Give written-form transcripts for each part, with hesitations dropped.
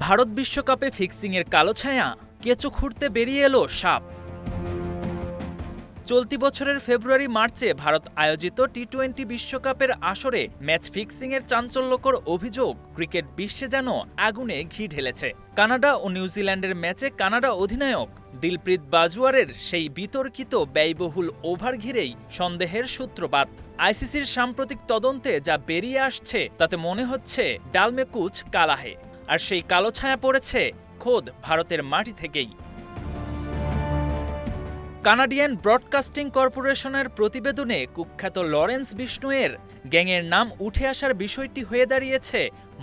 ভারত বিশ্বকাপে ফিক্সিংয়ের কালো ছায়া, কেঁচো খুঁড়তে বেরিয়ে এলো সাপ। চলতি বছরের ফেব্রুয়ারি-মার্চে ভারত আয়োজিত টি-20 বিশ্বকাপের আসরে ম্যাচ ফিক্সিংয়ের চাঞ্চল্যকর অভিযোগ ক্রিকেট বিশ্বে যেন আগুনে ঘি ঢেলেছে। কানাডা ও নিউজিল্যান্ডের ম্যাচে কানাডা অধিনায়ক দিলপ্রীত বাজওয়ারের সেই বিতর্কিত ব্যয়বহুল ওভার ঘিরেই সন্দেহের সূত্রপাত। আইসিসির সাম্প্রতিক তদন্তে যা বেরিয়ে আসছে তাতে মনে হচ্ছে ডাল মে কুছ কালা হে, আর সেই কালো ছায়া পড়েছে খোদ ভারতের মাটি থেকেই। কানাডিয়ান ব্রডকাস্টিং কর্পোরেশনের প্রতিবেদনে কুখ্যাত লরেন্স বিষ্ণোইয়ের গ্যাংয়ের নাম উঠে আসার বিষয়টি হয়ে দাঁড়িয়েছে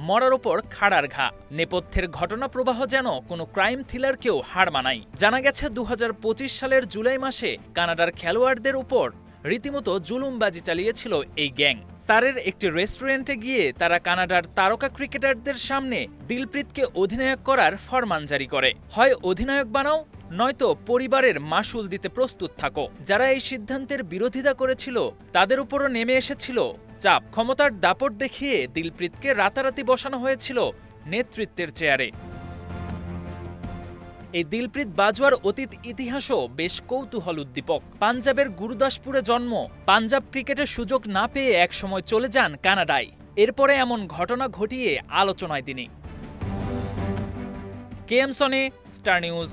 মরার ওপর খাড়ার ঘা। নেপথ্যের ঘটনা প্রবাহ যেন কোনো ক্রাইম থ্রিলারকেও হার মানায়। জানা গেছে ২০২৫ সালের জুলাই মাসে কানাডার খেলোয়াড়দের উপর রীতিমতো জুলুমবাজি চালিয়েছিল এই গ্যাং। সারের একটি রেস্টুরেন্টে গিয়ে তারা কানাডার তারকা ক্রিকেটারদের সামনে দিলপ্রীতকে অধিনায়ক করার ফরমান জারি করে, হয় অধিনায়ক বানাও নয়তো পরিবারের মাশুল দিতে প্রস্তুত থাকো। যারা এই সিদ্ধান্তের বিরোধিতা করেছিল তাদের উপরও নেমে এসেছিল চাপ। ক্ষমতার দাপট দেখিয়ে দিলপ্রীতকে রাতারাতি বসানো হয়েছিল নেতৃত্বের চেয়ারে। এই দিলপ্রীত বাজওয়ার অতীত ইতিহাসও বেশ কৌতূহল উদ্দীপক। পাঞ্জাবের গুরুদাসপুরে জন্ম, পাঞ্জাব ক্রিকেটের সুযোগ না পেয়ে একসময় চলে যান কানাডায়। এরপরে এমন ঘটনা ঘটিয়ে আলোচনায় তিনি। K M Soni, Star news.